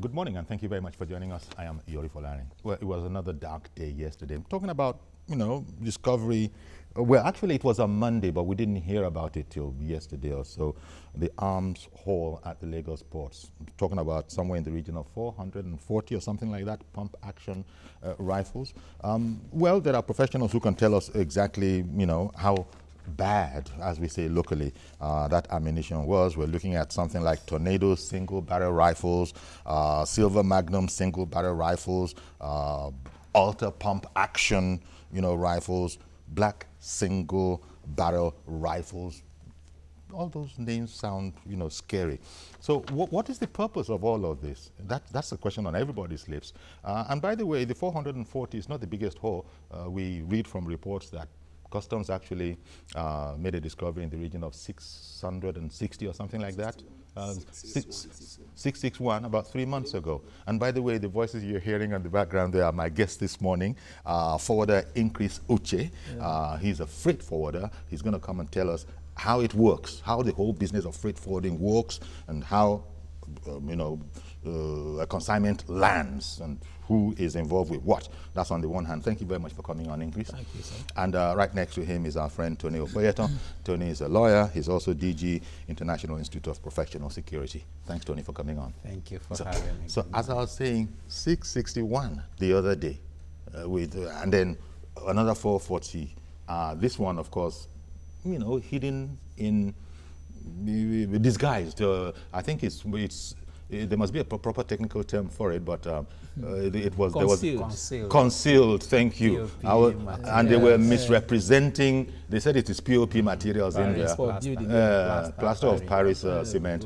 Good morning, and thank you very much for joining us. I am Yori Folari. Well, it was another dark day yesterday. I'm talking about, discovery. Well, actually, it was on Monday, but we didn't hear about it till yesterday or so. The arms haul at the Lagos ports. I'm talking about somewhere in the region of 440 or something like that, pump action rifles. Well, there are professionals who can tell us exactly, how bad, as we say locally, that ammunition was. We're looking at something like Tornado single barrel rifles, Silver Magnum single barrel rifles, Alta pump action, rifles, Black single barrel rifles. All those names sound, scary. So what is the purpose of all of this? That's the question on everybody's lips. And by the way, the 440 is not the biggest haul. We read from reports that Customs actually made a discovery in the region of 660 or something like that. 661 about 3 months ago. And by the way, the voices you're hearing on the background there are my guest this morning, forwarder Increase Uche. He's a freight forwarder. He's going to come and tell us how it works, how the whole business of freight forwarding works, and how a consignment lands and who is involved with what. That's on the one hand. Thank you very much for coming on, Increase. Thank you, sir. And right next to him is our friend Tony Ofoyeton. Tony is a lawyer. He's also DG, International Institute of Professional Security. Thanks, Tony, for coming on. Thank you for having me. So as I was saying, 661 the other day, and then another 440. This one, of course, hidden in disguised. I think there must be a proper technical term for it, but it was concealed. Thank you. And they were misrepresenting. They said it is POP materials in there. Plaster of Paris cement.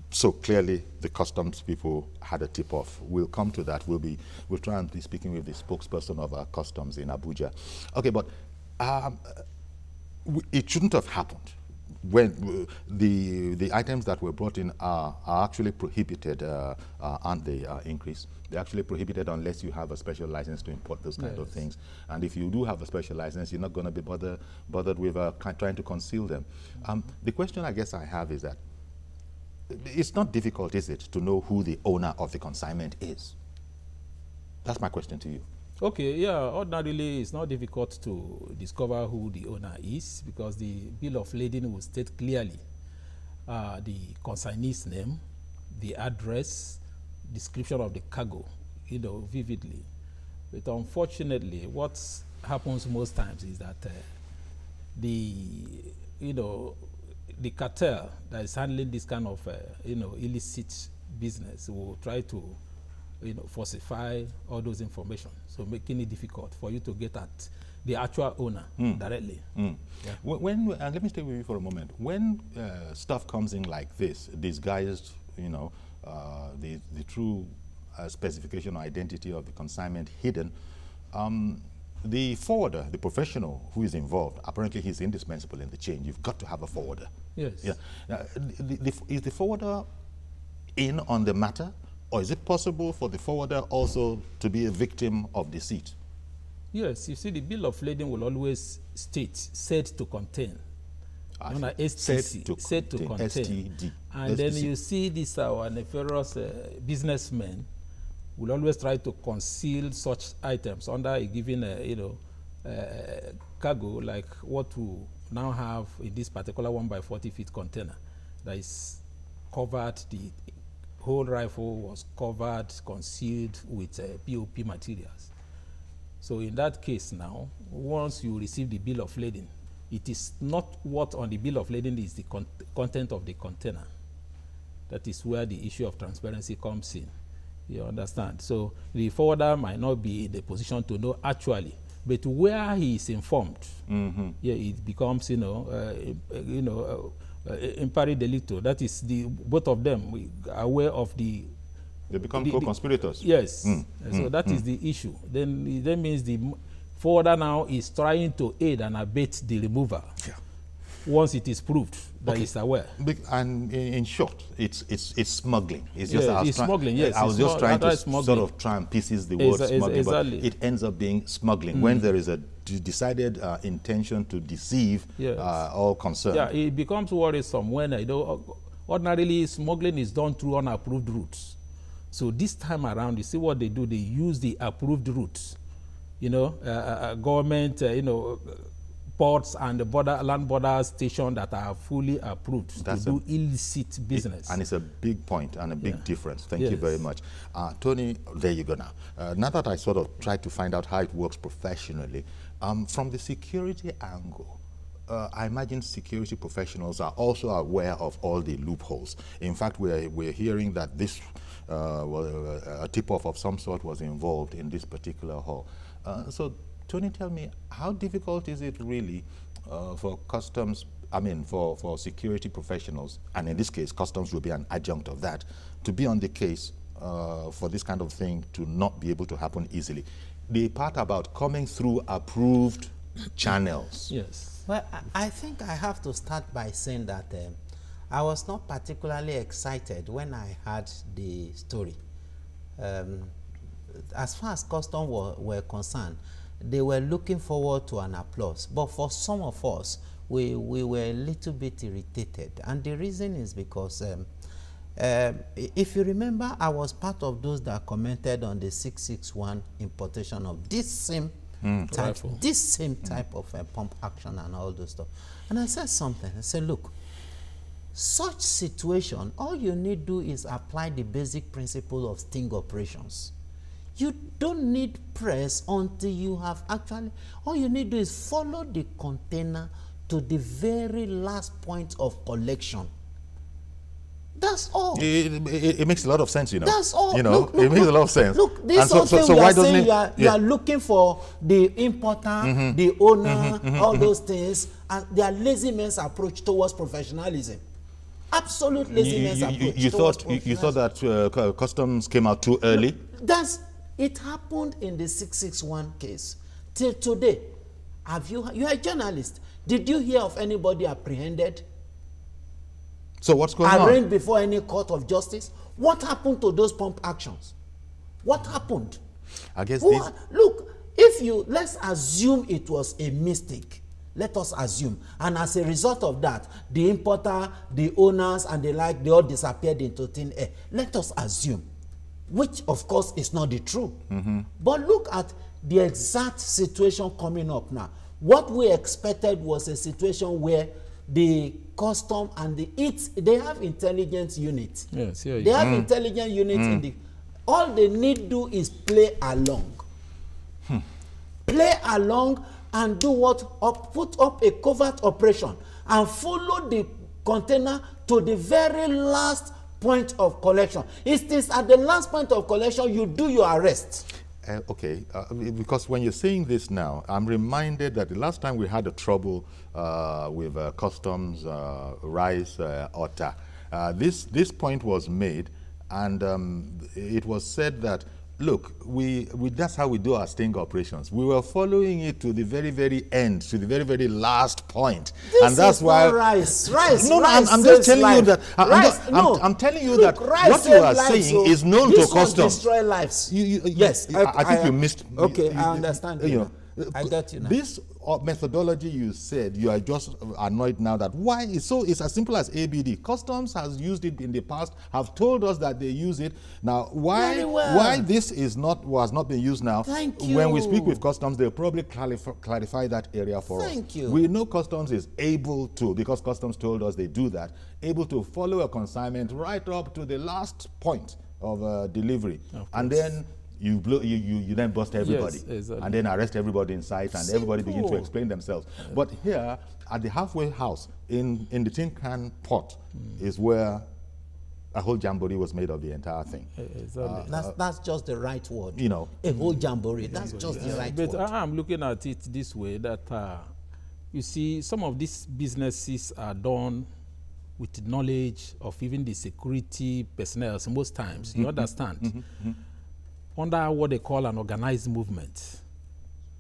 So clearly, the customs people had a tip-off. We'll come to that. We'll try and be speaking with the spokesperson of our customs in Abuja. Okay, but it shouldn't have happened. When the items that were brought in are actually prohibited, aren't they, Increase? They're actually prohibited unless you have a special license to import those kind of things. And if you do have a special license, you're not going to be bothered with trying to conceal them. The question I guess I have is that it's not difficult, is it, to know who the owner of the consignment is? That's my question to you. Okay, yeah, ordinarily it's not difficult to discover who the owner is because the bill of lading will state clearly the consignee's name, the address, description of the cargo, vividly. But unfortunately, what happens most times is that the cartel that is handling this kind of illicit business will try to falsify all those information, so making it difficult for you to get at the actual owner directly. Yeah. And let me stay with you for a moment. When stuff comes in like this, disguised, the true specification or identity of the consignment hidden, the forwarder, the professional who is involved, apparently he's indispensable in the chain. You've got to have a forwarder. Yes. Yeah. Is the forwarder in on the matter? Or is it possible for the forwarder also to be a victim of deceit? Yes, you see, the bill of lading will always state said to contain. STC, said to contain. STD. And then you see this our nefarious businessmen will always try to conceal such items under a given cargo, like what we now have in this particular 1 by 40 feet container that is covered. The whole rifle was covered, concealed with POP materials. So in that case now, once you receive the bill of lading, it is not what on the bill of lading is the content of the container. That is where the issue of transparency comes in. You understand? So the forwarder might not be in the position to know actually, but where he is informed, it becomes, impari delicto. That is both of them are aware of the. They become co-conspirators. Yes. So that is the issue. Then that means the forwarder now is trying to aid and abet the remover. Yeah. Once it is proved that he's aware. And in short, it's smuggling. It's just smuggling. Yes. I was just trying to sort of try and pieces the word smuggling, exactly. But it ends up being smuggling when there is a decided intention to deceive all concerned. Yeah, it becomes worrisome when Ordinarily, smuggling is done through unapproved routes. So this time around, you see what they do, they use the approved routes. You know, government, you know, ports and the land border stations that are fully approved to do illicit business. And it's a big point and a big difference. Thank you very much. Tony, there you go now. Now that I sort of tried to find out how it works professionally, from the security angle, I imagine security professionals are also aware of all the loopholes. In fact, we're hearing that this a tip-off of some sort was involved in this particular haul. So, Tony, tell me, how difficult is it really for customs, for security professionals, and in this case, customs will be an adjunct of that, to be on the case for this kind of thing to not be able to happen easily? The part about coming through approved channels. Yes. Well, I think I have to start by saying that I was not particularly excited when I heard the story. As far as customs were concerned, they were looking forward to an applause. But for some of us, we were a little bit irritated. And the reason is because, if you remember, I was part of those that commented on the 661 importation of this same type of pump action and all those stuff. And I said something. I said, look, such situation, all you need to do is apply the basic principle of sting operations. You don't need press until you have actually, all you need to do is follow the container to the very last point of collection. That's all. It makes a lot of sense, you know. That's all. You know, it makes a lot of sense. Look, this whole thing we are saying, you are looking for the importer, the owner, all those things, and their lazy man's approach towards professionalism. Absolute lazy man's approach. You thought that customs came out too early? It happened in the 661 case. Till today, you are a journalist. Did you hear of anybody apprehended? So what's going on? Arraigned before any court of justice? What happened to those pump actions? What happened? I guess look, let's assume it was a mistake. Let us assume. And as a result of that, the importer, the owners, and the like, they all disappeared into thin air. Let us assume, which of course is not the truth. But look at the exact situation coming up now. What we expected was a situation where the custom and they have intelligence units. Yes, they have intelligence units in the. All they need to do is play along. Play along and do what? Put up a covert operation and follow the container to the very last point of collection. It is at the last point of collection you do your arrest. Because when you're saying this now, I'm reminded that the last time we had a trouble with customs rice OTA, this point was made, and it was said that, look, that's how we do our sting operations. We were following it to the very, very end, to the very, very last point. And that's why rice. No, I'm just telling you that. I'm telling you that what you are saying is known to customs. Destroy lives. Yes, I think you missed. Okay, I understand. You know, I got you now. This methodology you said, you are just annoyed now that why it's as simple as ABD. Customs has used it in the past, have told us that they use it. Now why this was not being used now? Thank you. When we speak with customs, they'll probably clarify that area for us. Thank you. We know customs is able to, because customs told us they do that, able to follow a consignment right up to the last point of delivery. And then you then bust everybody, and then arrest everybody in sight, and everybody begin to explain themselves. But here, at the halfway house, in the tin can pot, is where a whole jamboree was made of the entire thing. That's just the right word. You know, a whole jamboree. That's just the right word. But I'm looking at it this way: that you see, some of these businesses are done with knowledge of even the security personnel. Most times, you understand. Under what they call an organized movement.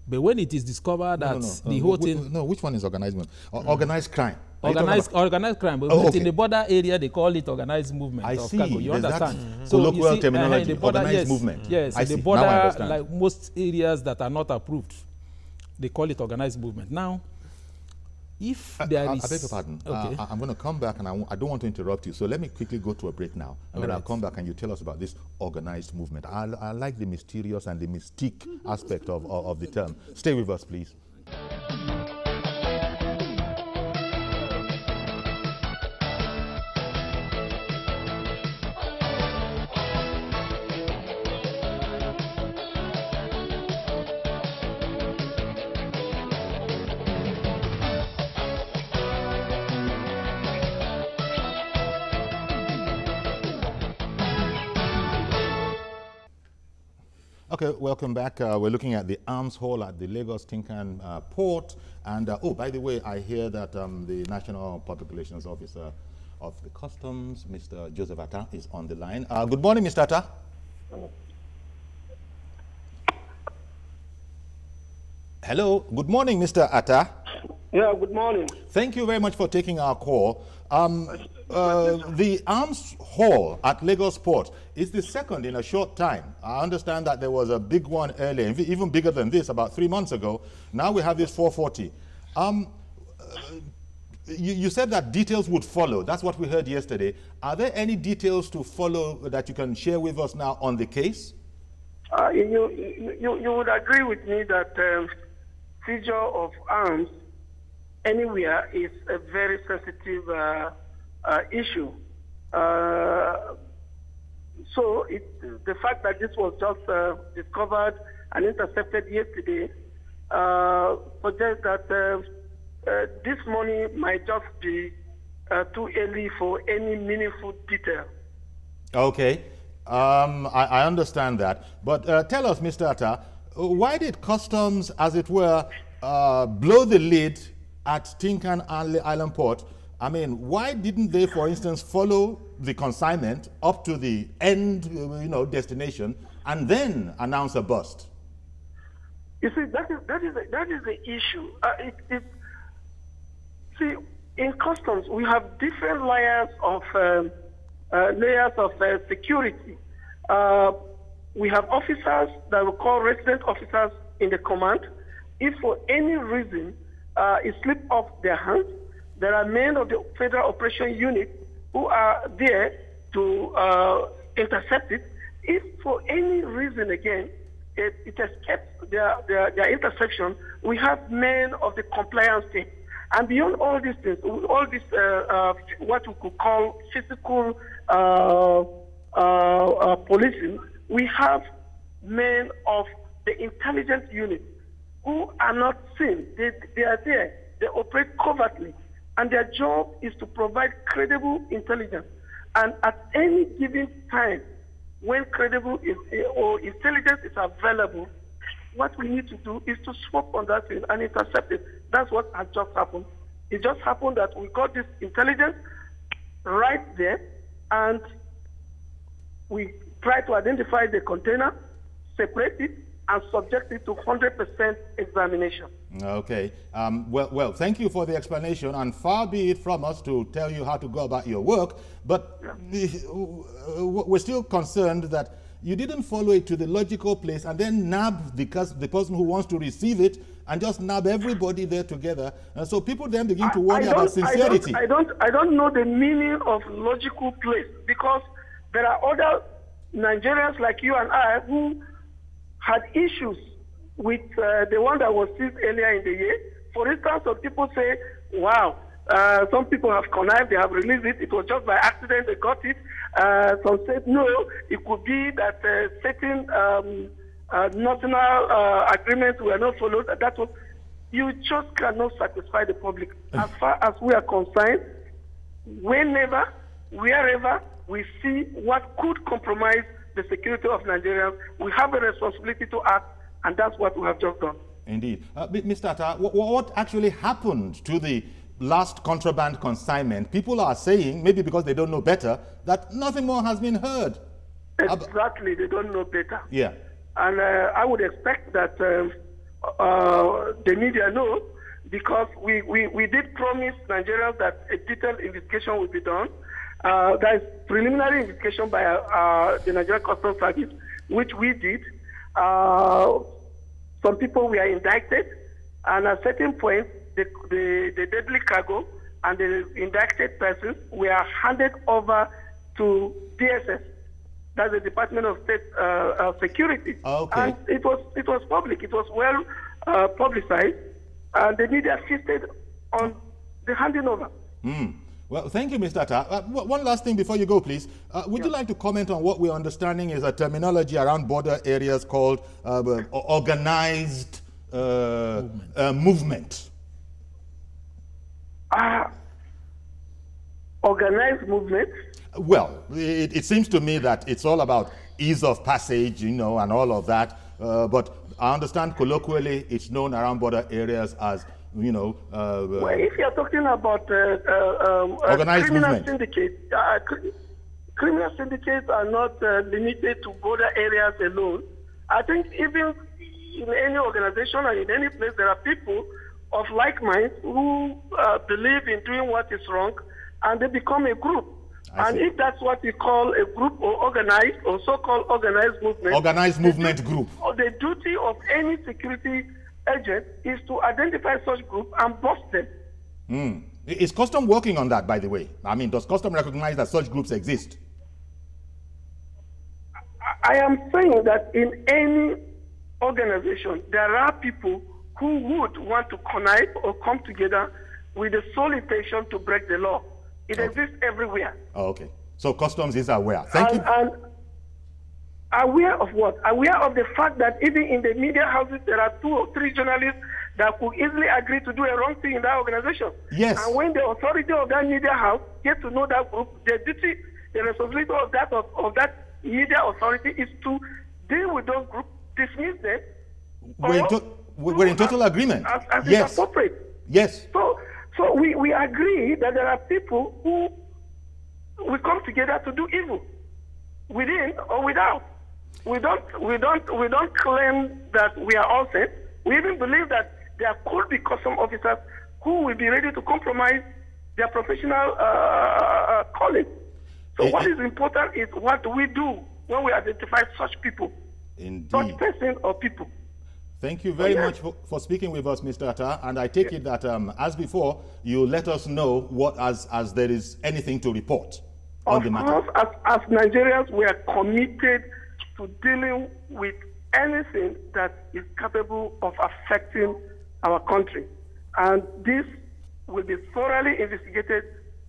But when it is discovered that the whole thing... No, which one is organized movement? Organized crime. Organized crime, but in the border area, they call it organized movement of cargo. You understand? So colloquial terminology, organized movement. Yes, in the border, like most areas that are not approved, they call it organized movement. Now, If there is... I beg your pardon. Okay. I'm going to come back, and I don't want to interrupt you. So let me quickly go to a break now. And then I'll come back and you tell us about this organized movement. I like the mysterious and the mystique aspect of the term. Stay with us, please. Okay, welcome back. We're looking at the arms hall at the Lagos Tinkan port. And, oh, by the way, I hear that the National Public Relations Officer of the Customs, Mr. Joseph Atta, is on the line. Good morning, Mr. Atta. Hello, good morning, Mr. Atta. Yeah, good morning. Thank you very much for taking our call. The arms hall at Lagos Port is the second in a short time. I understand that there was a big one earlier, even bigger than this, about 3 months ago. Now we have this 440. You said that details would follow. That's what we heard yesterday. Are there any details to follow that you can share with us now on the case? You would agree with me that seizure of arms anywhere is a very sensitive issue. So the fact that this was just discovered and intercepted yesterday suggests that this money might just be too early for any meaningful detail. Okay. I understand that. But tell us, Mr. Atta, why did Customs, as it were, blow the lid at Tinkan Island Port? I mean, why didn't they, for instance, follow the consignment up to the end, destination, and then announce a bust? You see, that is the issue. See, in Customs, we have different layers of security. We have officers that we call resident officers in the command. If for any reason it slips off their hands, there are men of the Federal Operation Unit who are there to intercept it. If for any reason, again, it escapes their interception, we have men of the compliance team. And beyond all these things, all this, what we could call physical policing, we have men of the intelligence unit who are not seen. They are there. They operate covertly. And their job is to provide credible intelligence. And at any given time, when credible or intelligence is available, what we need to do is to swap on that thing and intercept it. That's what has just happened. It just happened that we got this intelligence right there, and we try to identify the container, separate it, and subject it to 100% examination. Okay. Well, thank you for the explanation, and far be it from us to tell you how to go about your work, but we're still concerned that you didn't follow it to the logical place and then nab the person who wants to receive it and just nab everybody there together. And so people then begin to worry about sincerity. I don't know the meaning of logical place, because there are other Nigerians like you and I who had issues with the one that was seized earlier in the year. For instance, some people say, wow, some people have connived, they have released it, it was just by accident they got it. Some said, no, it could be that certain national agreements were not followed. That was, you just cannot satisfy the public. As far as we are concerned, whenever, wherever we see what could compromise the security of Nigerians, we have a responsibility to act, and that's what we have just done. Indeed. Mr. Atta, what actually happened to the last contraband consignment? People are saying, maybe because they don't know better, that nothing more has been heard. Exactly, they don't know better. Yeah. And I would expect that the media know, because we did promise Nigerians that a detailed investigation will be done. There is preliminary investigation by the Nigerian Customs Service, which we did. Some people were indicted, and at a certain point, the deadly cargo and the indicted persons were handed over to DSS. That's the Department of State Security. Okay. And it was public. It was well publicized, and the media assisted on the handing over. Well, thank you, Mr. Atta. One last thing before you go, please. Would you like to comment on what we're understanding is a terminology around border areas called organized movement? Organized movement? Well, it seems to me that it's all about ease of passage, you know, and all of that. But I understand colloquially it's known around border areas as, you know... well, if you're talking about organized criminal movement. syndicates, criminal syndicates are not limited to border areas alone. I think even in any organization or in any place, there are people of like minds who believe in doing what is wrong, and they become a group. And if that's what we call a group or organized or so-called organized movement. Organized movement group. The duty of any security agent is to identify such group and bust them. Is custom working on that, by the way? I mean, does custom recognize that such groups exist? I am saying that in any organization, there are people who would want to connive or come together with the sole intention to break the law. It exists everywhere. Oh, okay. So customs is aware. Thank you. And aware of what? Aware of the fact that even in the media houses, there are 2 or 3 journalists that could easily agree to do a wrong thing in that organization. Yes. And when the authority of that media house get to know that group, the duty, the responsibility of that media authority is to deal with those groups, dismiss them. We're in total agreement. As yes. It's appropriate. Yes. So we agree that there are people who will come together to do evil, within or without. We don't claim that we are all saints. We even believe that there could be custom officers who will be ready to compromise their professional calling. So what is important is what we do when we identify such people, Indeed. such person or people. Thank you very much for speaking with us, Mr. Atta. And I take it that, as before, you let us know what as there is anything to report on the matter. Of course, as Nigerians, we are committed to dealing with anything that is capable of affecting our country. And this will be thoroughly investigated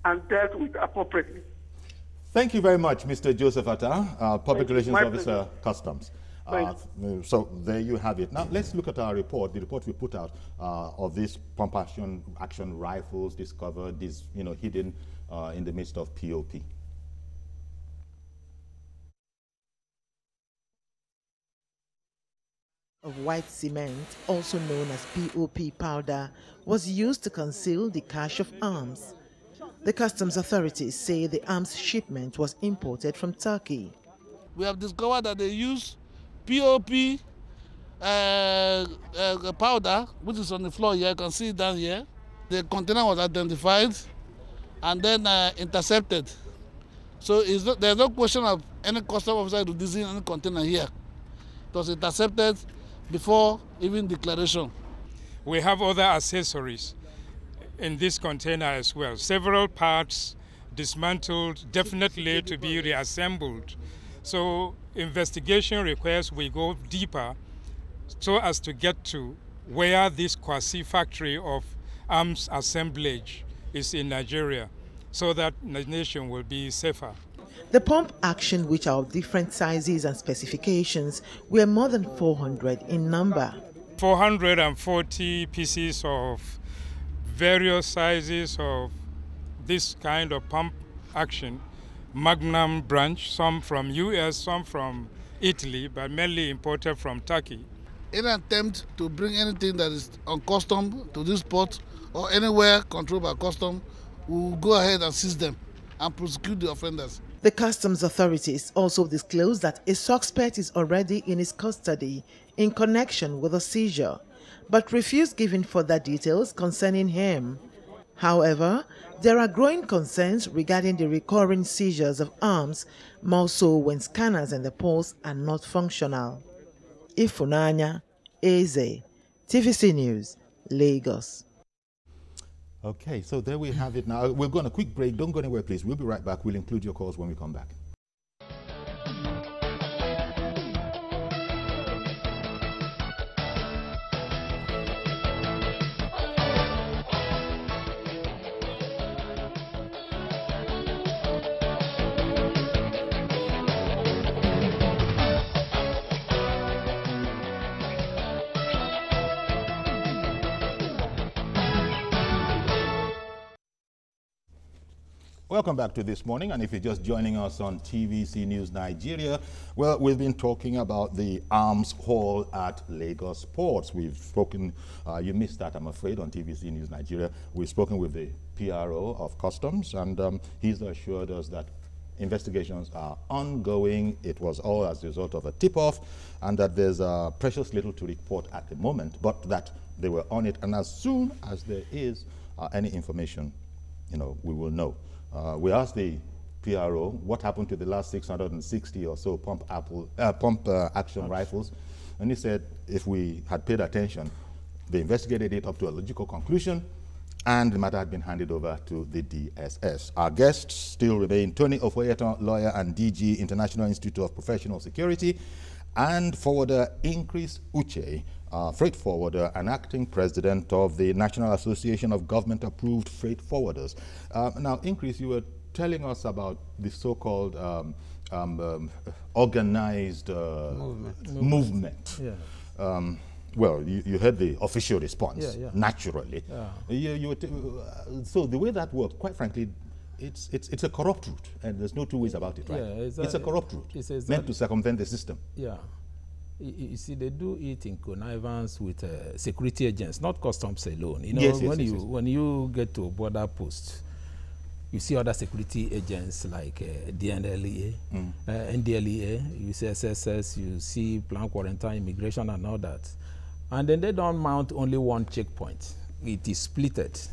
and dealt with appropriately. Thank you very much, Mr. Joseph Atta, Public Relations Officer, Customs. So there you have it. Now let's look at our report, the report we put out of these pump action rifles discovered, hidden in the midst of POP. Of white cement, also known as POP powder, was used to conceal the cache of arms. The customs authorities say the arms shipment was imported from Turkey. We have discovered that they use POP powder, which is on the floor here. You can see it down here. The container was identified and then intercepted. So there's no question of any customs officer releasing any container here. It was intercepted before even declaration. We have other accessories in this container as well. Several parts dismantled, definitely to be reassembled. So investigation requires we go deeper so as to get to where this quasi-factory of arms assemblage is in Nigeria, so that the nation will be safer. The pump action, which are of different sizes and specifications, were more than 400 in number. 440 pieces of various sizes of this kind of pump action, Magnum branch, some from US, some from Italy, but mainly imported from Turkey. Any attempt to bring anything that is on custom to this port or anywhere controlled by custom, we will go ahead and seize them and prosecute the offenders. The customs authorities also disclosed that a suspect is already in his custody in connection with the seizure, but refused giving further details concerning him. However, there are growing concerns regarding the recurring seizures of arms, more so when scanners in the polls are not functional. Ifunanya Eze, TVC News, Lagos. Okay, so there we have it now. We're going a quick break. Don't go anywhere, please. We'll be right back. We'll include your calls when we come back. Welcome back to This Morning, and if you're just joining us on TVC News Nigeria, well, we've been talking about the arms haul at Lagos ports. We've spoken, you missed that, I'm afraid, on TVC News Nigeria. We've spoken with the PRO of Customs, and he's assured us that investigations are ongoing. It was all as a result of a tip-off, and that there's precious little to report at the moment, but that they were on it, and as soon as there is any information, you know, we will know. We asked the PRO what happened to the last 660 or so pump action rifles, and he said if we had paid attention, they investigated it up to a logical conclusion, and the matter had been handed over to the DSS. Our guests still remain Tony Ofoyeton, lawyer and DG, International Institute of Professional Security, and forwarder Increase Uche, freight forwarder and acting president of the National Association of Government-Approved Freight Forwarders. Now, Increase, you were telling us about the so-called organized movement. Yeah. Well, you heard the official response, Yeah. naturally. Yeah. So the way that works, quite frankly, it's a corrupt route, and there's no two ways about it, right? Yeah, it's a corrupt route, meant to circumvent the system. Yeah. You see, they do it in connivance with security agents, not customs alone. You know, Yes, when you get to border posts, you see other security agents like DNLEA, NDLEA, you see SSS, you see Plan Quarantine, Immigration, and all that. And then they don't mount only one checkpoint. It is splitted.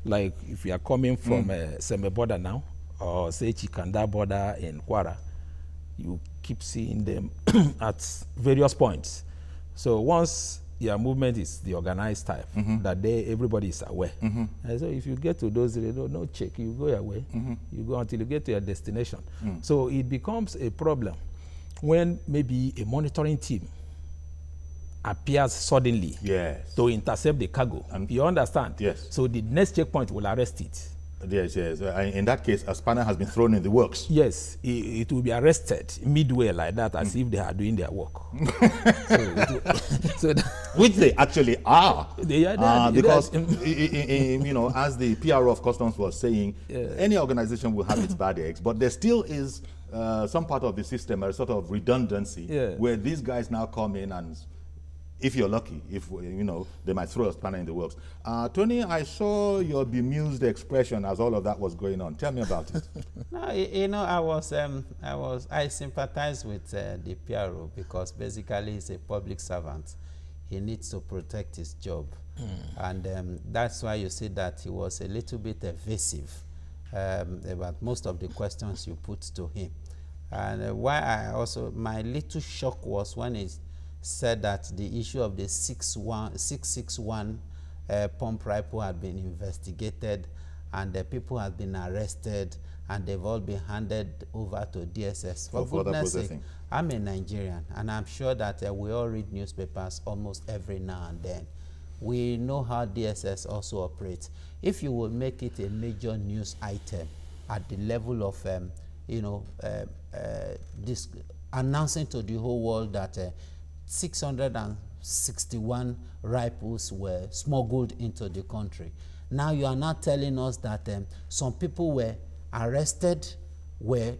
Like if you are coming from Seme border now, or say Chikanda border in Kwara, you keep seeing them at various points. So once your movement is the organized type, that day everybody is aware. And so if you get to those, no check, you go your way. You go until you get to your destination. So it becomes a problem when maybe a monitoring team appears suddenly to intercept the cargo. You understand? Yes. So the next checkpoint will arrest it. Yes, yes. In that case, a spanner has been thrown in the works. Yes, it will be arrested midway like that, as if they are doing their work. Which they actually are. Because you know, as the PRO of Customs was saying, any organization will have its bad eggs, but there still is some part of the system, a sort of redundancy, where these guys now come in and, if you're lucky, if you know, they might throw a spanner in the works. Tony, I saw your bemused expression as all of that was going on. Tell me about it. No, you know, I sympathize with the PRO because basically he's a public servant. He needs to protect his job, and that's why you see that he was a little bit evasive about most of the questions you put to him. And why I also, my little shock was when he said that the issue of the 661 pump rifle had been investigated, and the people had been arrested, and they've all been handed over to DSS. For goodness sake, I'm a Nigerian, and I'm sure that we all read newspapers almost every now and then. We know how DSS also operates. If you will make it a major news item at the level of, you know, this announcing to the whole world that 661 rifles were smuggled into the country. Now you are not telling us that some people were arrested, were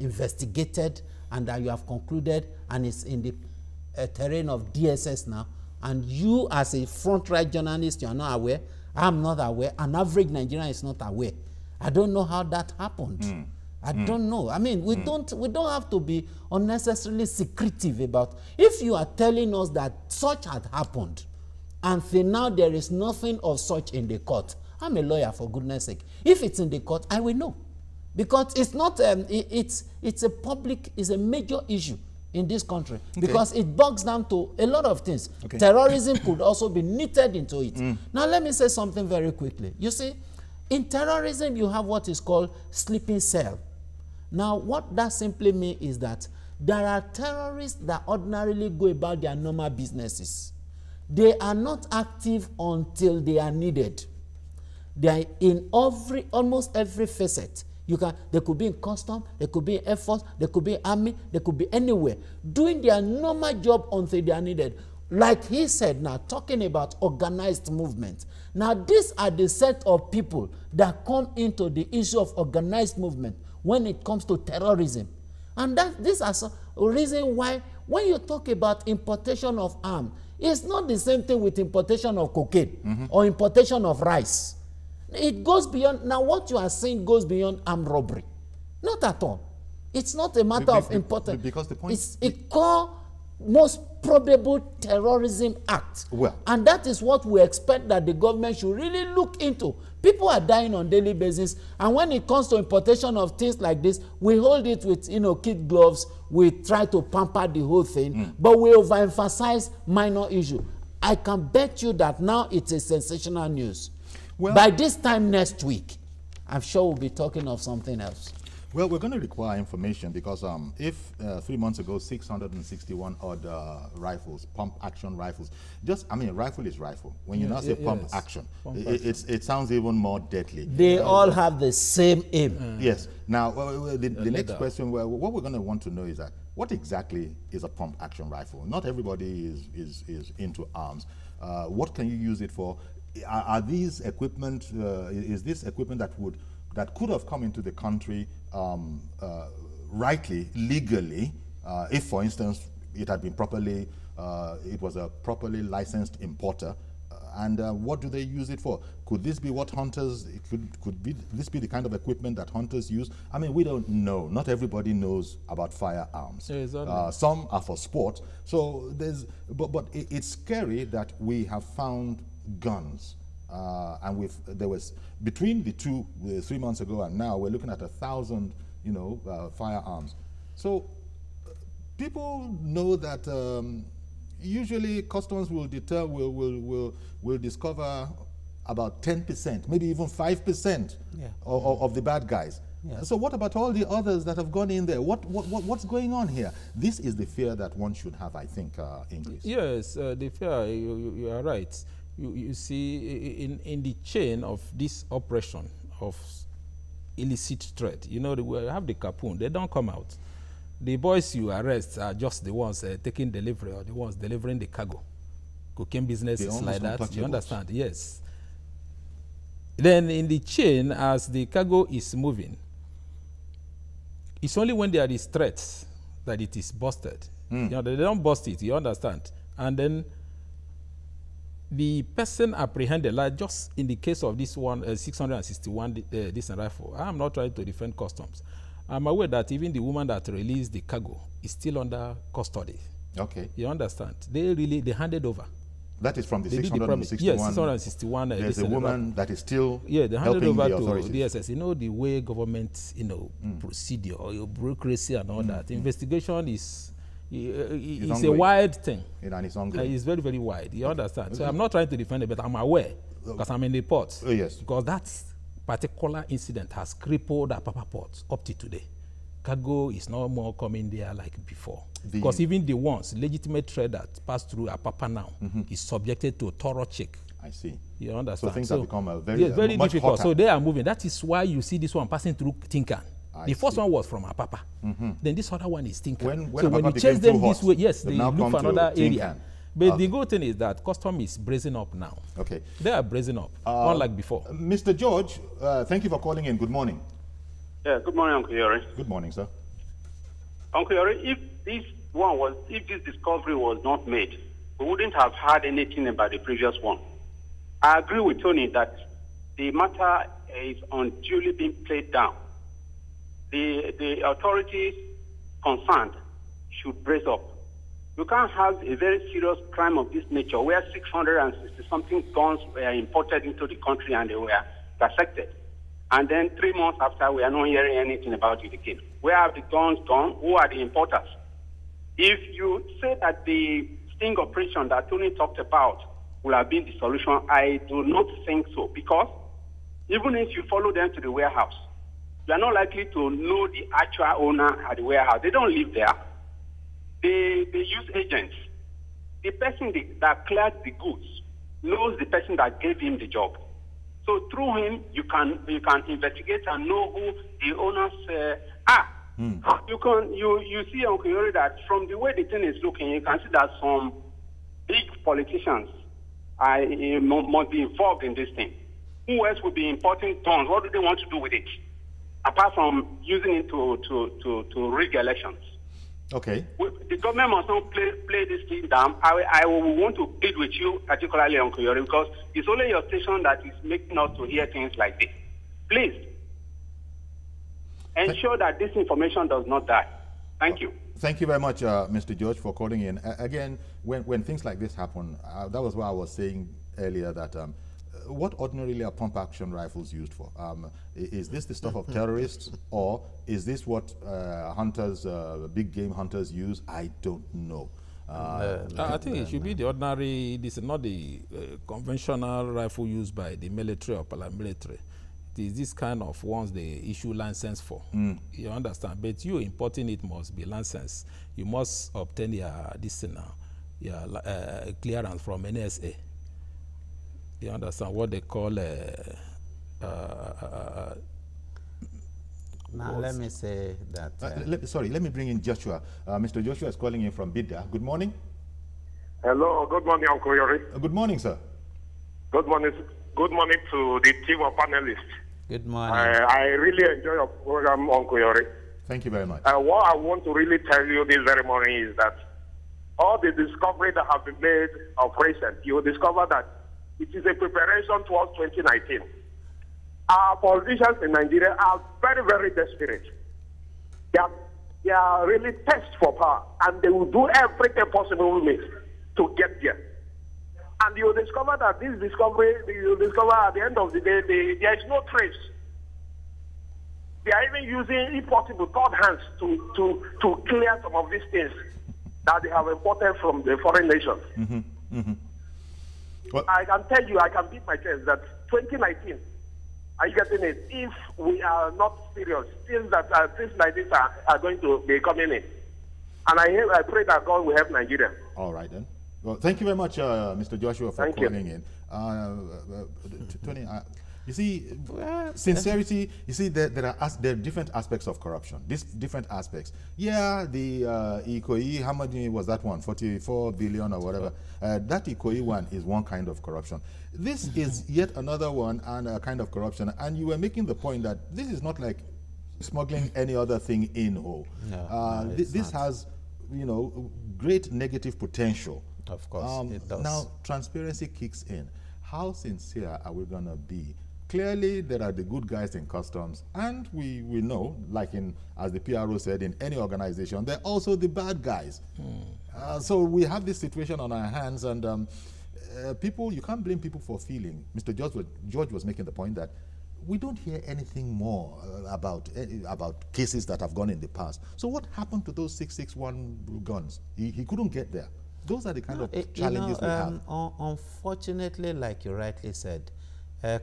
investigated, and that you have concluded, and it's in the terrain of DSS now, and you as a front-right journalist, you are not aware. I'm not aware. An average Nigerian is not aware. I don't know how that happened. I don't know. I mean, we don't have to be unnecessarily secretive about. If you are telling us that such had happened, and till now there is nothing of such in the court, I'm a lawyer, for goodness sake. If it's in the court, I will know, because it's not. It's a public. It's a major issue in this country, because it bogs down to a lot of things. Okay. Terrorism could also be knitted into it. Now, let me say something very quickly. You see, in terrorism, you have what is called sleeping cell. Now, what that simply means is that there are terrorists that ordinarily go about their normal businesses. They are not active until they are needed. They are in almost every facet. They could be in custom, they could be in air force, they could be in army, they could be anywhere, doing their normal job until they are needed. Like he said now, talking about organized movement. Now, these are the set of people that come into the issue of organized movement when it comes to terrorism. And these are a reason why when you talk about importation of arms, it's not the same thing with importation of cocaine or importation of rice. It goes beyond. Now, what you are saying goes beyond armed robbery. Not at all. It's not a matter of importance. Because the point, it's a core, most probable terrorism act. Well, and that is what we expect that the government should really look into. People are dying on a daily basis, and when it comes to importation of things like this, we hold it with kid gloves. We try to pamper the whole thing, but we overemphasize minor issue. I can bet you that now it's a sensational news. Well, by this time next week, I'm sure we'll be talking of something else. Well, we're going to require information because if 3 months ago, 661 odd rifles, pump action rifles, rifle is rifle. When you now say pump action, it sounds even more deadly. They all have the same aim. Yes. Now, the next question, what we're going to want to know is that what exactly is a pump action rifle? Not everybody is into arms. What can you use it for? Are these equipment? Is this equipment that could have come into the country rightly, legally, if, for instance, it had been properly, it was a properly licensed importer? And what do they use it for? Could this be what hunters? This be the kind of equipment that hunters use? I mean, we don't know. Not everybody knows about firearms. Yeah, exactly. Some are for sport. So but it's scary that we have found guns, and there was between the two 3 months ago and now we're looking at 1,000 firearms. So people know that usually customs will discover about 10%, maybe even 5% of the bad guys. Yeah. So what about all the others that have gone in there? What's going on here? This is the fear that one should have, I think, English. Yes, the fear, you are right. You see, in the chain of this operation of illicit trade, we have the Capone. They don't come out. The boys you arrest are just the ones taking delivery or the ones delivering the cargo. Cocaine businesses like that, you understand? Yes. Then in the chain, as the cargo is moving, it's only when there is threats that it is busted. They don't bust it, you understand? And then the person apprehended, like just in the case of this one, 661 this rifle, I'm not trying to defend customs. I'm aware that even the woman that released the cargo is still under custody. Okay. You understand? They handed over. That is from the 661? Yes, 661. There's a woman that is still they handed over the authorities. To the DSS. The way government, procedure or your bureaucracy and all that. Investigation is... It's a wide thing. It's ongoing. It's very, very wide. You understand? So I'm not trying to defend it, but I'm aware because I'm in the port. Yes. Because that particular incident has crippled Apapa port up to today. Cargo is no more coming there like before. Because even the ones, legitimate trade that pass through Apapa now is subjected to a thorough check. I see. You understand? So things have become very difficult. Hotter. So they are moving. That is why you see this one passing through Tinkan. The first one was from Apapa. Then this other one is Tinkan. When you chase them this way, yes, they look for another area. But the good thing is that custom is brazen up now. Okay. They are brazen up, unlike before. Mr. George, thank you for calling in. Good morning. Yeah, good morning, Uncle Yori. Good morning, sir. Uncle Yori, if this discovery was not made, we wouldn't have heard anything about the previous one. I agree with Tony that the matter is unduly being played down. The authorities concerned should brace up. You can't have a very serious crime of this nature where 660-something guns were imported into the country and they were dissected. And then 3 months after, we are not hearing anything about it again. Where have the guns gone? Who are the importers? If you say that the sting operation that Tony talked about will have been the solution, I do not think so, because even if you follow them to the warehouse, you are not likely to know the actual owner at the warehouse. They don't live there. They use agents. The person that cleared the goods knows the person that gave him the job. So through him, you can investigate and know who the owners are. You see, Uncle Yori, that from the way the thing is looking, you can see that some big politicians must be involved in this thing. Who else will be importing guns? What do they want to do with it? Apart from using it to rig elections. Okay. The government must not play this thing down. I will want to plead with you, particularly Uncle Yori, because it's only your station that is making us to hear things like this. Please, ensure that this information does not die. Thank you. Thank you very much, Mr. George, for calling in. Again, when things like this happen, that was why I was saying earlier that what ordinarily are pump-action rifles used for? Is this the stuff of terrorists, or is this what hunters, big game hunters use? I don't know. I think it should be the ordinary. This is not the conventional rifle used by the military or paramilitary. It is this kind of ones they issue license for. You understand? But you importing it must be licensed. You must obtain your clearance from NSA. You understand what they call now let me say that let me bring in Joshua. Mr. Joshua is calling in from Bidda. Good morning. Hello, good morning, Uncle Yori. Good morning, sir. Good morning to the team of panelists. Good morning. I really enjoy your program, Uncle Yori. Thank you very much. What I want to really tell you this very morning is that all the discovery that have been made of recent, you will discover that it is a preparation towards 2019. Our politicians in Nigeria are very, very desperate. They are really thirst for power, and they will do everything possible to get there. And you will discover that this discovery, you will discover at the end of the day, there is no trace. They are even using importable third hands to clear some of these things that they have imported from the foreign nations. Well, I can tell you, I can beat my chest that 2019, are you getting it? If we are not serious, things like this are going to be coming in. And I pray that God will help Nigeria. All right, then. Well, thank you very much, Mr. Joshua, for calling in. Tony, you see, sincerity, you see, there are different aspects of corruption. These different aspects. Yeah, the Ikoyi, how much was that one? 44 billion or whatever. That Ikoyi one is one kind of corruption. This is yet another one and a kind of corruption. And you were making the point that this is not like smuggling any other thing in. This has, great negative potential. Of course, it does. Now, transparency kicks in. How sincere are we going to be? Clearly, there are the good guys in customs, and we know, like as the PRO said, in any organization, there are also the bad guys. So we have this situation on our hands, and people, you can't blame people for feeling. Mr. George was making the point that we don't hear anything more about cases that have gone in the past. So what happened to those 661 guns? He couldn't get there. Those are the kind of challenges we have. Unfortunately, like you rightly said,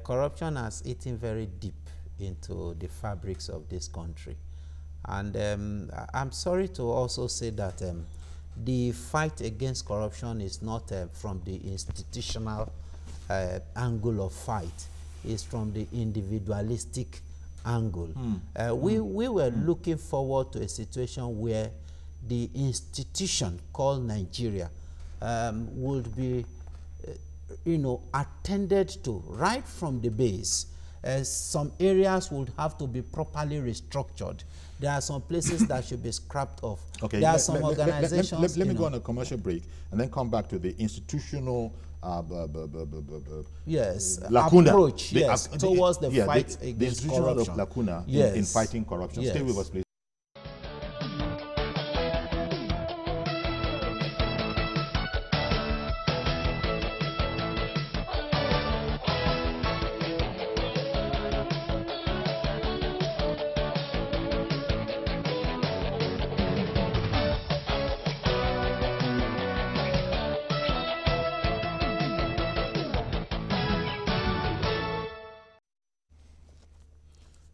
corruption has eaten very deep into the fabrics of this country. And I'm sorry to also say that the fight against corruption is not from the institutional angle of fight. It's from the individualistic angle. We were looking forward to a situation where the institution called Nigeria would be, attended to right from the base. Some areas would have to be properly restructured. There are some places that should be scrapped off. Okay, there are some organizations. Let me go on a commercial break and then come back to the institutional lacuna. Approach towards the fight against the institutional corruption. Lacuna in fighting corruption. Stay with us, please.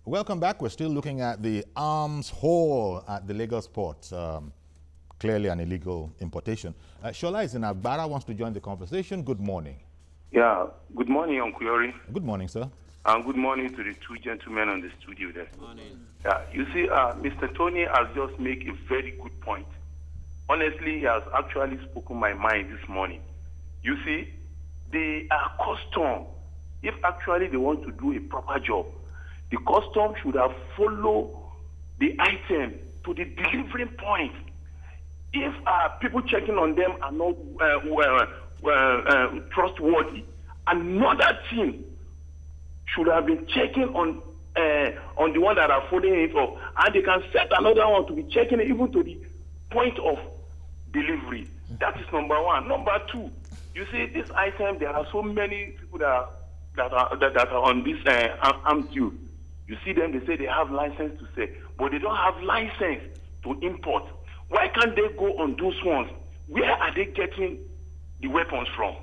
Welcome back. We're still looking at the arms haul at the Lagos port. Clearly an illegal importation. Shola is in Agbara, wants to join the conversation. Good morning. Yeah, good morning, Uncle Yori. Good morning, sir. And good morning to the two gentlemen on the studio there. Good morning. Yeah, you see, Mr. Tony has just made a very good point. Honestly, he has actually spoken my mind this morning. You see, the custom, if actually they want to do a proper job, the custom should have followed the item to the delivering point. If people checking on them are not trustworthy, another team should have been checking on the one that are following it up, and they can set another one to be checking it even to the point of delivery. That is number one. Number two, you see, this item, there are so many people that are on this armed queue. You see them, they say they have license to sell, but they don't have license to import. Why can't they go on those ones? Where are they getting the weapons from?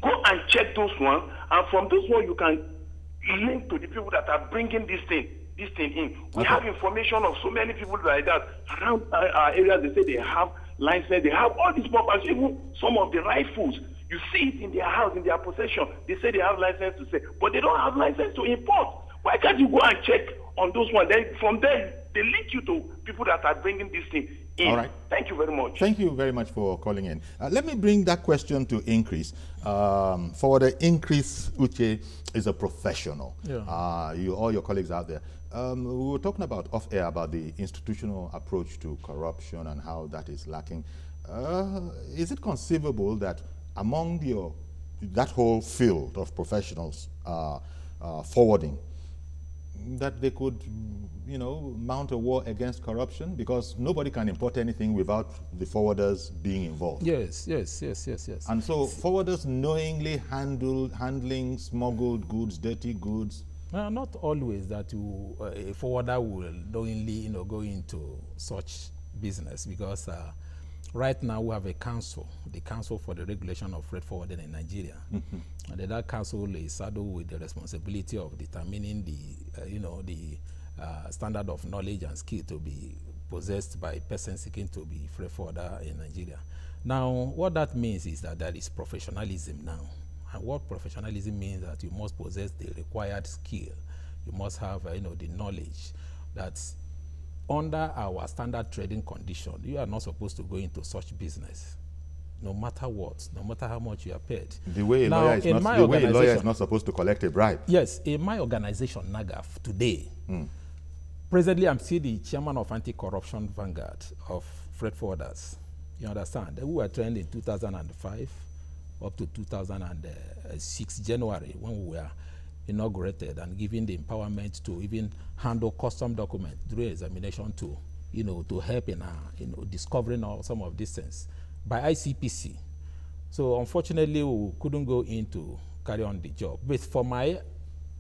Go and check those ones, and from those ones you can link to the people that are bringing this thing in. We have information of so many people like that around our areas. They say they have license, they have all these properties, even some of the rifles. You see it in their house, in their possession. They say they have license to sell, but they don't have license to import. Why can't you go and check on those ones? Then from there, they link you to people that are bringing this thing in. All right. Thank you very much. Thank you very much for calling in. Let me bring that question to Increase. For the Increase, Uche is a professional. Yeah. All your colleagues out there. We were talking about off-air about the institutional approach to corruption and how that is lacking. Is it conceivable that among that whole field of professionals forwarding, that they could, mount a war against corruption, because nobody can import anything without the forwarders being involved? Yes. And so forwarders knowingly handling smuggled goods, dirty goods. Not always that a forwarder will knowingly, go into such business, because right now we have a council, the Council for the Regulation of Freight Forwarding in Nigeria. And that council is saddled with the responsibility of determining the standard of knowledge and skill to be possessed by persons seeking to be freight forwarder in Nigeria. Now, what that means is that there is professionalism now. And what professionalism means that you must possess the required skill. You must have, the knowledge that under our standard trading condition, you are not supposed to go into such business, no matter what, no matter how much you are paid. The way a lawyer is not supposed to collect a bribe. Yes, in my organization, NAGAF, today, presently I'm still the chairman of Anti-Corruption Vanguard of Freight Forwarders. You understand? We were trained in 2005 up to 2006 January, when we were inaugurated and given the empowerment to even handle custom documents during examination to, to help in discovering some of these things by ICPC. So unfortunately, we couldn't go in to carry on the job. But for my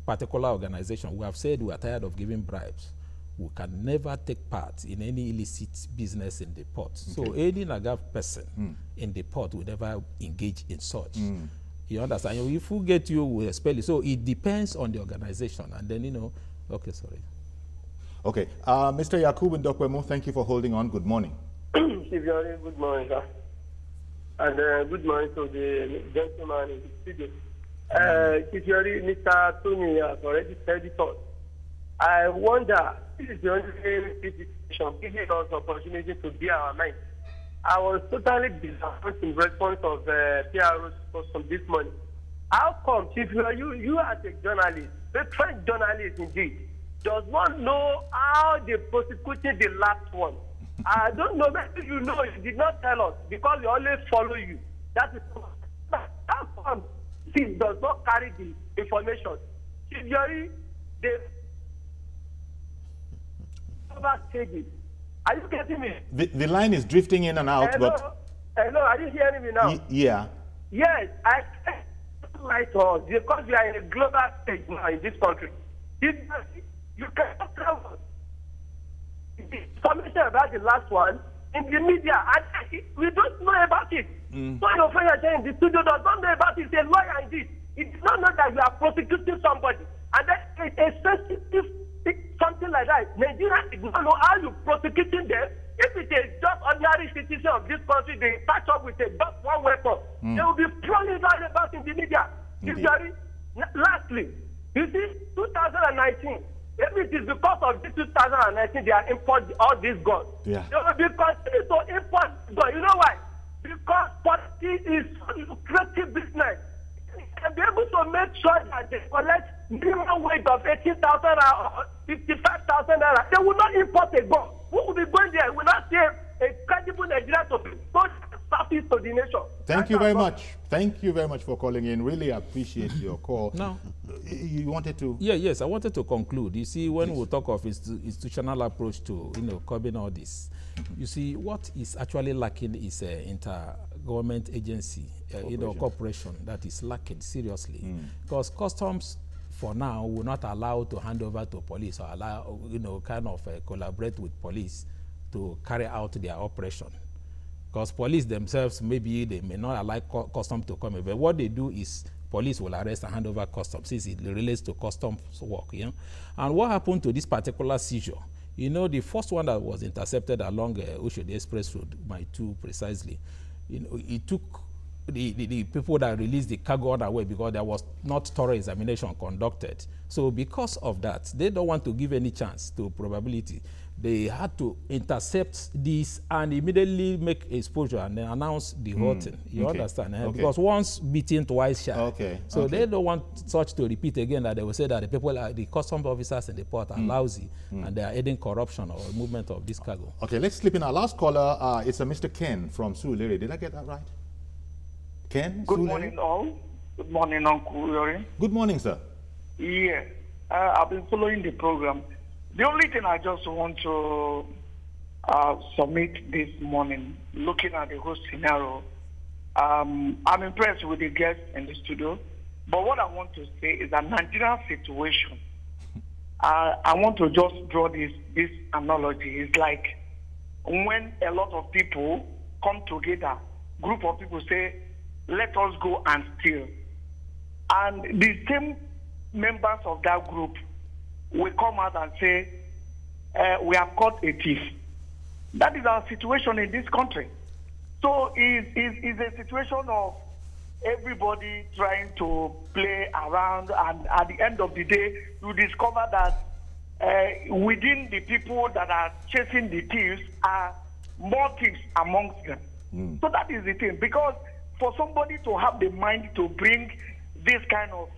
particular organization, we have said we are tired of giving bribes. We can never take part in any illicit business in the port. Okay. So any NAGAF person in the port will never engage in such. You understand? If we get you, we'll expel you. So it depends on the organization. And then, okay, sorry. Okay. Mr. Yakubu Ndokwemo, thank you for holding on. Good morning. Good morning, sir. And good morning to the gentleman in the studio. Mr. Tony has already said it all. I wonder, this is the only situation giving us opportunity to be our mind. I was totally disappointed in response of PRO's from this morning. How come, if you as a journalist, a trained journalist indeed, does not know how they prosecuted the last one? I don't know, maybe you did not tell us, because we always follow you. That is how come it does not carry the information. They stages. Are you getting me? The line is drifting in and out. Hello, are you hearing me now? Yeah. Yes, I like us because we are in a global stage now in this country. You cannot travel. The information about the last one in the media, we don't know about it. So your friend in the studio does not know about it. He's a lawyer indeed. He does not know that you are prosecuting somebody, and that is a sensitive don't know how you prosecuting them. If it is just ordinary citizen of this country, they catch up with just one weapon. They will be purely about in the media. Lastly, you see, 2019, if it is because of this 2019, they are importing all these guns. Yeah. They will be continuing to import guns. You know why? Because politics is lucrative business. And be able to make sure that they collect minimum wage of 18,000 or 55,000 naira. They will not import a gun. Who will be going there? We will not see a credible Nigeria to be service to the nation. Thank you very much. Thank you very much for calling in. Really appreciate your call. Now, you wanted to? Yes, I wanted to conclude. You see, when we talk of institutional approach to curbing all this, you see, what is actually lacking is inter-government agency, cooperation that is lacking seriously. Because customs, for now, will not allow to hand over to police or allow, kind of collaborate with police to carry out their operation. Because police themselves, maybe they may not allow custom to come in, but what they do is police will arrest and hand over customs since it relates to customs work. And what happened to this particular seizure? The first one that was intercepted along Oshodi Express Road, Mile 2 precisely, it took the people that released the cargo unaware because there was not thorough examination conducted. So because of that, they don't want to give any chance to probability. They had to intercept this and immediately make exposure and then announce the whole thing. You understand? Okay. Because once beaten, twice shy. So they don't want such to repeat again, that they will say that the people, the customs officers in the port are lousy and they are aiding corruption or movement of this cargo. Okay, let's slip in our last caller. It's a Mr. Ken from Sulere. Did I get that right? Ken? Good morning, all. Good morning, Uncle Yori. Good morning, sir. Yeah, I've been following the program. The only thing I just want to submit this morning, looking at the whole scenario, I'm impressed with the guests in the studio. But what I want to say is that Nigerian situation, I want to just draw this analogy. It's like when a lot of people come together, group of people say, let us go and steal. And the same members of that group will come out and say, we have caught a thief. That is our situation in this country. So it's a situation of everybody trying to play around, and at the end of the day, you discover that within the people that are chasing the thieves are more thieves amongst them. So that is the thing. Because for somebody to have the mind to bring this kind of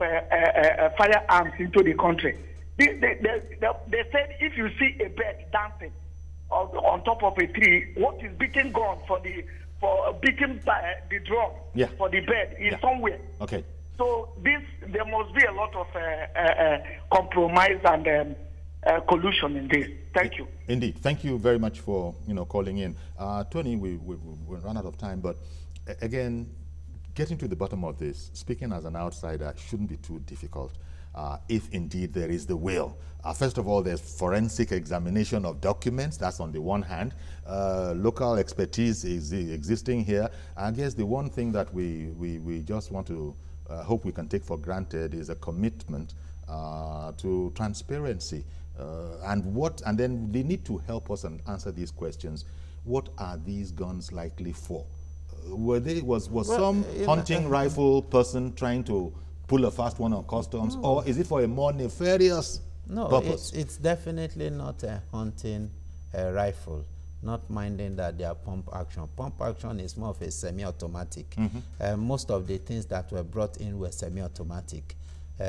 firearms into the country, they said if you see a bird dancing on top of a tree, what is beating gun for beating the drum for the bird is somewhere. Okay. So there must be a lot of compromise and collusion in this. Thank you. Indeed. Thank you very much for calling in. Tony, we run out of time, but again, getting to the bottom of this, speaking as an outsider shouldn't be too difficult. If indeed there is the will. First of all, there's forensic examination of documents. That's on the one hand. Local expertise is existing here. I guess the one thing that we just want to hope we can take for granted is a commitment to transparency. And then they need to help us and answer these questions. What are these guns likely for? Was some hunting rifle person trying to pull a fast one on customs, or is it for a more nefarious purpose? It's definitely not a hunting rifle, not minding that they are pump action. Pump action is more of a semi-automatic. Most of the things that were brought in were semi-automatic,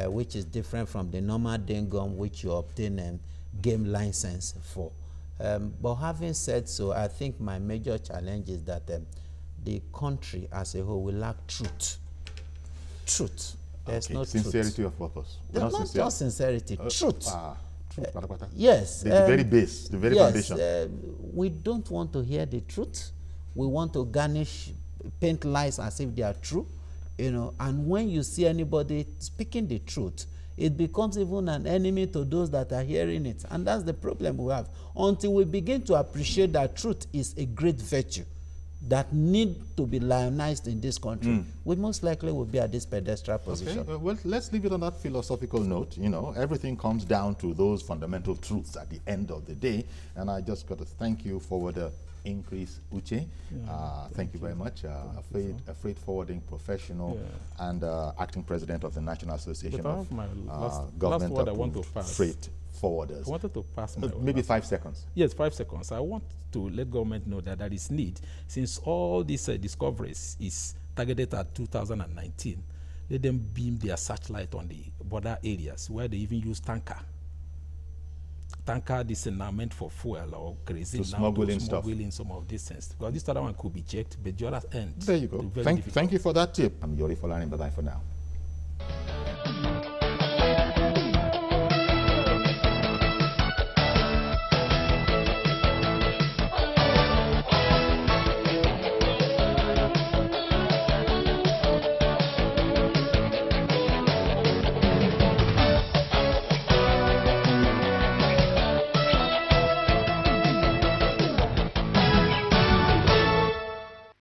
which is different from the normal den gun which you obtain a game license for. But having said so, I think my major challenge is that the country as a whole will lack truth. Truth. There's no sincerity of purpose. There's not just sincerity, truth. Truth. Yes. The very base, the very foundation. We don't want to hear the truth. We want to garnish, paint lies as if they are true, and when you see anybody speaking the truth, it becomes even an enemy to those that are hearing it. And that's the problem we have. Until we begin to appreciate that truth is a great virtue, that need to be lionized in this country, we most likely will be at this pedestrian position. Okay, well, let's leave it on that philosophical note. You know, everything comes down to those fundamental truths at the end of the day. And I just got to thank you for the increase, Uche. Thank you very much. A freight forwarding professional and acting president of the National Association of Government Freight Forwarders. I wanted to pass my maybe 5 seconds. Yes, 5 seconds. I want to let government know that there is need, since all these discoveries is targeted at 2019, let them beam their searchlight on the border areas where they even use tanker. Tanker, this is now meant for fuel or crazy. To smuggle in stuff. In some of these things. Because this other one could be checked, but the other end. There you go. Thank you for that tip. I'm Yori Folani. Bye-bye for now.